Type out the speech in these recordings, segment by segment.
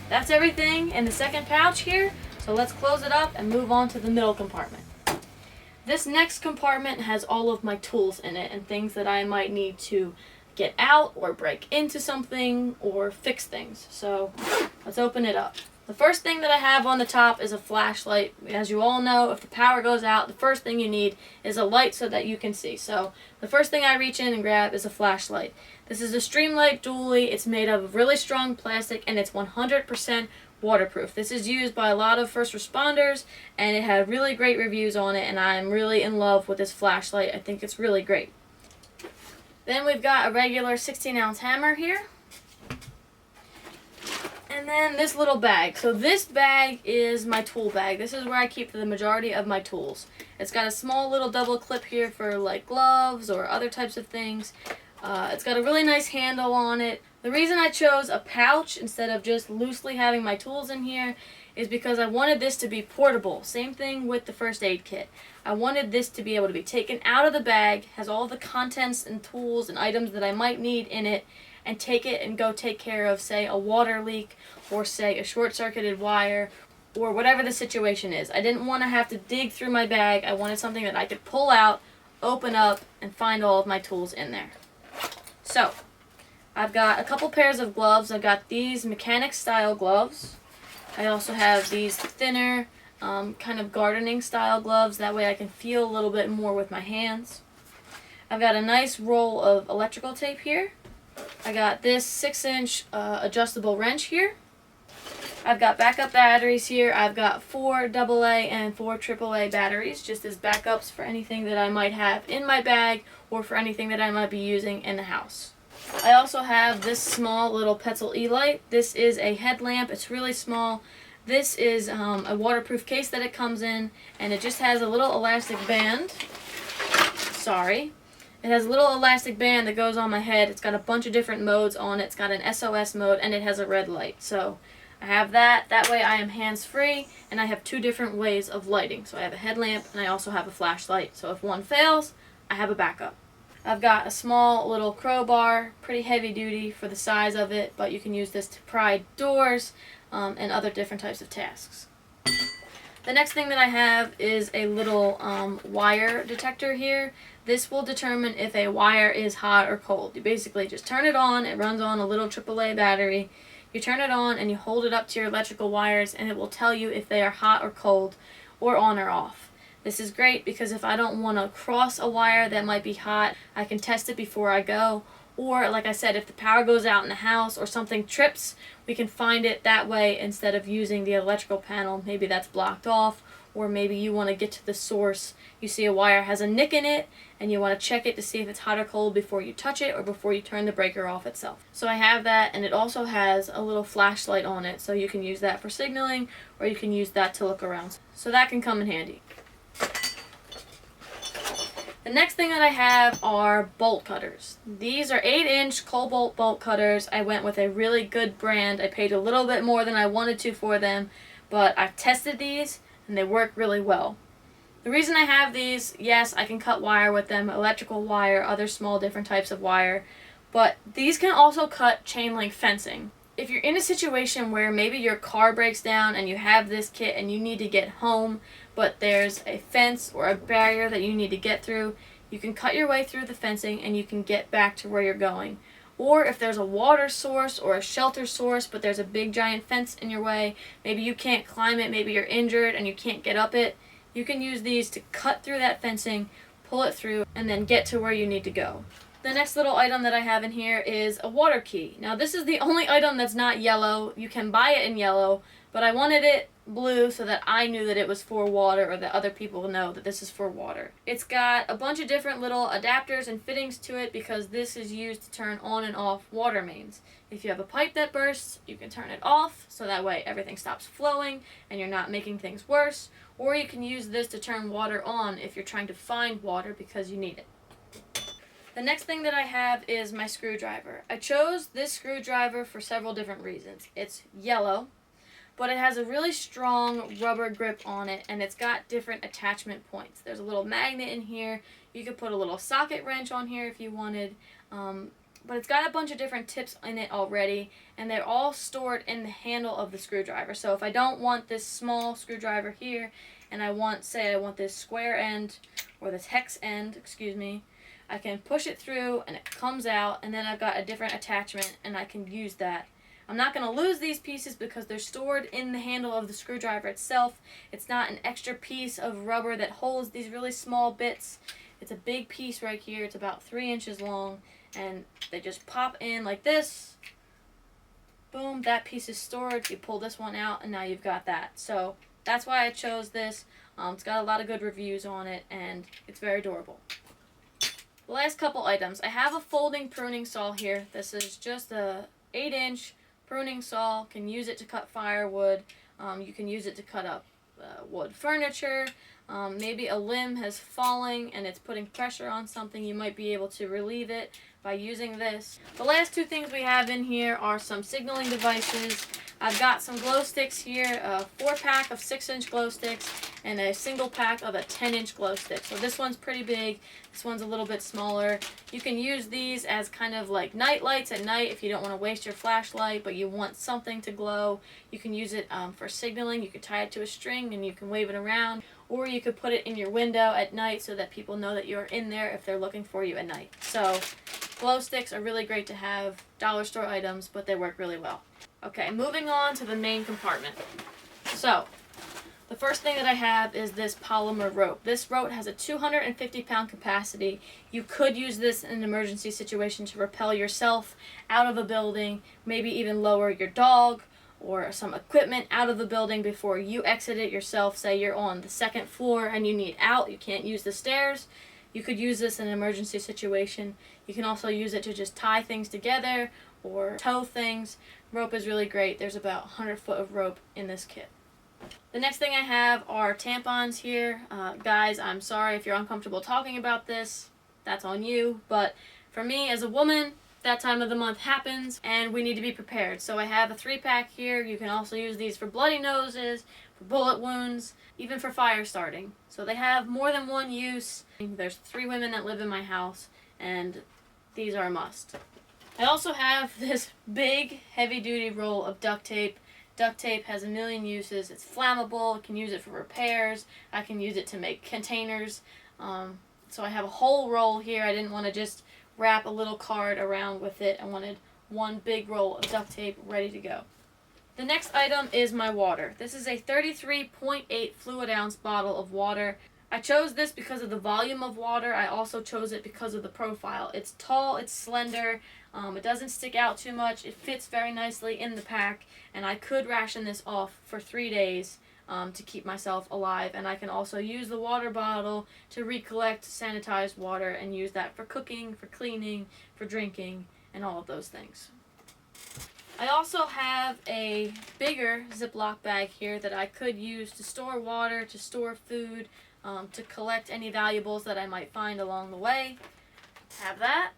That's everything in the second pouch here, so let's close it up and move on to the middle compartment. This next compartment has all of my tools in it and things that I might need to get out or break into something or fix things. So let's open it up. The first thing that I have on the top is a flashlight. As you all know, if the power goes out, the first thing you need is a light so that you can see. So the first thing I reach in and grab is a flashlight. This is a Streamlight Dually. It's made of really strong plastic and it's 100% waterproof. This is used by a lot of first responders and it had really great reviews on it, and I'm really in love with this flashlight. I think it's really great. Then we've got a regular 16-ounce hammer here. And then this little bag. So this bag is my tool bag. This is where I keep the majority of my tools. It's got a small little double clip here for like gloves or other types of things. It's got a really nice handle on it. The reason I chose a pouch instead of just loosely having my tools in here is because I wanted this to be portable. Same thing with the first aid kit. I wanted this to be able to be taken out of the bag, has all the contents and tools and items that I might need in it, and take it and go take care of, say, a water leak or, say, a short-circuited wire or whatever the situation is. I didn't want to have to dig through my bag. I wanted something that I could pull out, open up, and find all of my tools in there. So, I've got a couple pairs of gloves. I've got these mechanic-style gloves. I also have these thinner, kind of gardening-style gloves. That way I can feel a little bit more with my hands. I've got a nice roll of electrical tape here. I got this 6-inch adjustable wrench here. I've got backup batteries here. I've got 4 AA and 4 AAA batteries, just as backups for anything that I might have in my bag or for anything that I might be using in the house. I also have this small little Petzl E-light. This is a headlamp. It's really small. This is a waterproof case that it comes in, and it just has a little elastic band. Sorry. It has a little elastic band that goes on my head. It's got a bunch of different modes on it. It's got an SOS mode, and it has a red light. So I have that. That way I am hands-free, and I have 2 different ways of lighting. So I have a headlamp, and I also have a flashlight. So if one fails, I have a backup. I've got a small little crowbar, pretty heavy duty for the size of it, but you can use this to pry doors and other different types of tasks. The next thing that I have is a little wire detector here. This will determine if a wire is hot or cold. You basically just turn it on. It runs on a little AAA battery. You turn it on and you hold it up to your electrical wires, and it will tell you if they are hot or cold or on or off. This is great because if I don't want to cross a wire that might be hot, I can test it before I go. Or, like I said, if the power goes out in the house or something trips, we can find it that way instead of using the electrical panel. Maybe that's blocked off, or maybe you want to get to the source. You see a wire has a nick in it, and you want to check it to see if it's hot or cold before you touch it or before you turn the breaker off itself. So I have that, and it also has a little flashlight on it, so you can use that for signaling, or you can use that to look around. So that can come in handy. The next thing that I have are bolt cutters. These are 8-inch Cobalt bolt cutters. I went with a really good brand. I paid a little bit more than I wanted to for them, but I've tested these and they work really well. The reason I have these, yes, I can cut wire with them, electrical wire, other small different types of wire, but these can also cut chain link fencing. If you're in a situation where maybe your car breaks down and you have this kit and you need to get home, but there's a fence or a barrier that you need to get through, you can cut your way through the fencing and you can get back to where you're going. Or if there's a water source or a shelter source, but there's a big giant fence in your way, maybe you can't climb it, maybe you're injured and you can't get up it, you can use these to cut through that fencing, pull it through, and then get to where you need to go. The next little item that I have in here is a water key. Now this is the only item that's not yellow. You can buy it in yellow, but I wanted it blue so that I knew that it was for water, or that other people know that this is for water. It's got a bunch of different little adapters and fittings to it because this is used to turn on and off water mains. If you have a pipe that bursts, you can turn it off so that way everything stops flowing and you're not making things worse. Or you can use this to turn water on if you're trying to find water because you need it. The next thing that I have is my screwdriver. I chose this screwdriver for several different reasons. It's yellow, but it has a really strong rubber grip on it, and it's got different attachment points. There's a little magnet in here. You could put a little socket wrench on here if you wanted. but it's got a bunch of different tips in it already, and they're all stored in the handle of the screwdriver. So if I don't want this small screwdriver here, and I want this square end, or this hex end, excuse me, I can push it through and it comes out, and then I've got a different attachment and I can use that. I'm not going to lose these pieces because they're stored in the handle of the screwdriver itself. It's not an extra piece of rubber that holds these really small bits. It's a big piece right here. It's about 3 inches long, and they just pop in like this. Boom, that piece is stored. You pull this one out and now you've got that. So that's why I chose this. It's got a lot of good reviews on it and it's very durable. The last couple items. I have a folding pruning saw here. This is just a 8-inch pruning saw. Can use it to cut firewood. You can use it to cut up wood furniture. Maybe a limb has fallen and it's putting pressure on something. You might be able to relieve it by using this. The last two things we have in here are some signaling devices. I've got some glow sticks here, a 4-pack of 6-inch glow sticks and a single pack of a 10-inch glow stick. So this one's pretty big, this one's a little bit smaller. You can use these as kind of like night lights at night if you don't want to waste your flashlight but you want something to glow. You can use it for signaling. You can tie it to a string and you can wave it around, or you could put it in your window at night so that people know that you're in there if they're looking for you at night. So glow sticks are really great to have, dollar store items, but they work really well. Okay, moving on to the main compartment. So, the first thing that I have is this polymer rope. This rope has a 250-pound capacity. You could use this in an emergency situation to rappel yourself out of a building, maybe even lower your dog or some equipment out of the building before you exit it yourself. Say you're on the 2nd floor and you need out, you can't use the stairs. You could use this in an emergency situation. You can also use it to just tie things together or tow things. Rope is really great. There's about 100 foot of rope in this kit. The next thing I have are tampons here. Guys, I'm sorry if you're uncomfortable talking about this. That's on you. But for me as a woman, that time of the month happens and we need to be prepared. So I have a 3-pack here. You can also use these for bloody noses, for bullet wounds, even for fire starting. So they have more than one use. There's 3 women that live in my house and these are a must. I also have this big heavy-duty roll of duct tape. Duct tape has a million uses. It's flammable. I can use it for repairs. I can use it to make containers. So I have a whole roll here. I didn't want to just wrap a little card around with it. I wanted one big roll of duct tape ready to go. The next item is my water. This is a 33.8 fluid ounce bottle of water. I chose this because of the volume of water. I also chose it because of the profile. It's tall, it's slender, it doesn't stick out too much, it fits very nicely in the pack, and I could ration this off for 3 days to keep myself alive. And I can also use the water bottle to recollect sanitized water and use that for cooking, for cleaning, for drinking, and all of those things. I also have a bigger Ziploc bag here that I could use to store water, to store food, to collect any valuables that I might find along the way. Have that.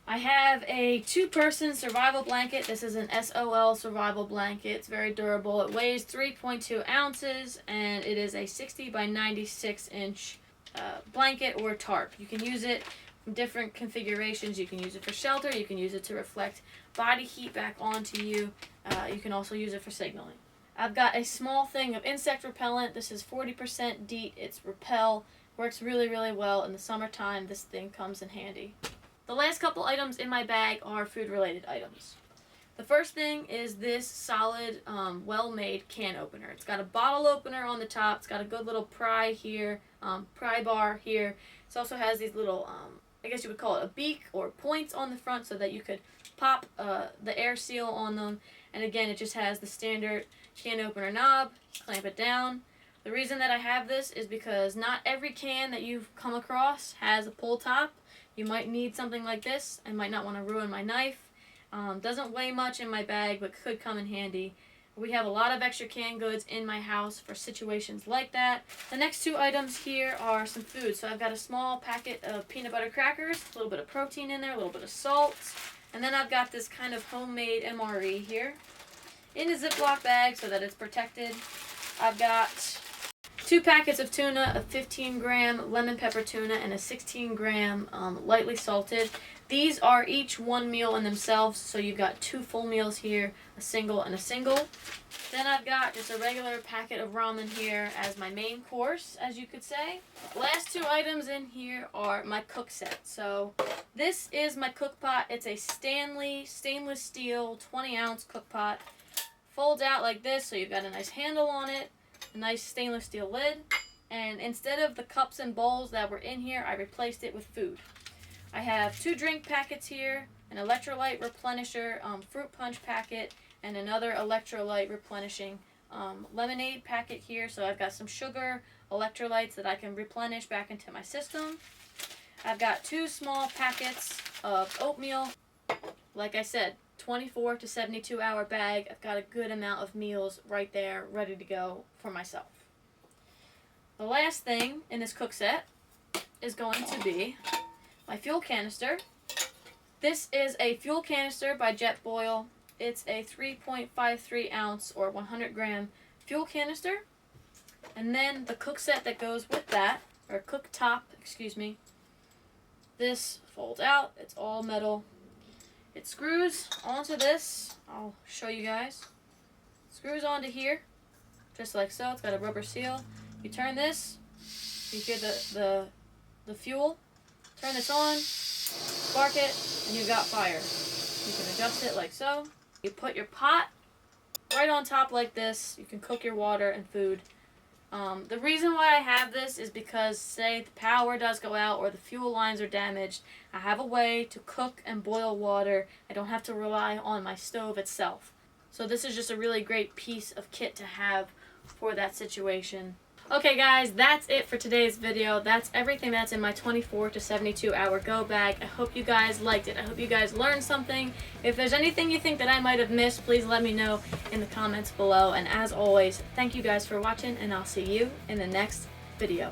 I have a 2-person survival blanket. This is an SOL survival blanket. It's very durable. It weighs 3.2 ounces and it is a 60 by 96 inch blanket or tarp. You can use it in different configurations. You can use it for shelter. You can use it to reflect body heat back onto you. You can also use it for signaling. I've got a small thing of insect repellent. This is 40% DEET. It's Repel. Works really, really well in the summertime. This thing comes in handy. The last couple items in my bag are food-related items. The first thing is this solid, well-made can opener. It's got a bottle opener on the top. It's got a good little pry here, pry bar here. It also has these little, I guess you would call it a beak or points on the front so that you could pop the air seal on them. And again, it just has the standard can opener knob. Clamp it down. The reason that I have this is because not every can that you've come across has a pull top. You might need something like this. I might not want to ruin my knife. Doesn't weigh much in my bag, but could come in handy. We have a lot of extra canned goods in my house for situations like that. The next 2 items here are some food. So I've got a small packet of peanut butter crackers, a little bit of protein in there, a little bit of salt. And then I've got this kind of homemade MRE here in a Ziploc bag so that it's protected. I've got 2 packets of tuna, a 15-gram lemon pepper tuna, and a 16-gram lightly salted. These are each one meal in themselves, so you've got 2 full meals here, a single and a single. Then I've got just a regular packet of ramen here as my main course, as you could say. Last 2 items in here are my cook set. So this is my cook pot. It's a Stanley stainless steel 20-ounce cook pot. Folds out like this, so you've got a nice handle on it, a nice stainless steel lid, and instead of the cups and bowls that were in here, I replaced it with food. I have 2 drink packets here, an electrolyte replenisher fruit punch packet, and another electrolyte replenishing lemonade packet here. So I've got some sugar, electrolytes that I can replenish back into my system. I've got 2 small packets of oatmeal. Like I said, 24 to 72 hour bag. I've got a good amount of meals right there ready to go for myself. The last thing in this cook set is going to be my fuel canister. This is a fuel canister by Jetboil. It's a 3.53 ounce or 100 gram fuel canister. And then the cook set that goes with that, or cooktop, excuse me, this folds out. It's all metal. It screws onto this. I'll show you guys. Screws onto here, just like so. It's got a rubber seal. You turn this, you hear the fuel. Turn this on, spark it, and you've got fire. You can adjust it like so. You put your pot right on top like this. You can cook your water and food. The reason why I have this is because, say the power does go out or the fuel lines are damaged, I have a way to cook and boil water. I don't have to rely on my stove itself. So this is just a really great piece of kit to have for that situation. Okay guys, that's it for today's video. That's everything that's in my 24 to 72 hour go bag. I hope you guys liked it. I hope you guys learned something. If there's anything you think that I might have missed, please let me know in the comments below. And as always, thank you guys for watching, and I'll see you in the next video.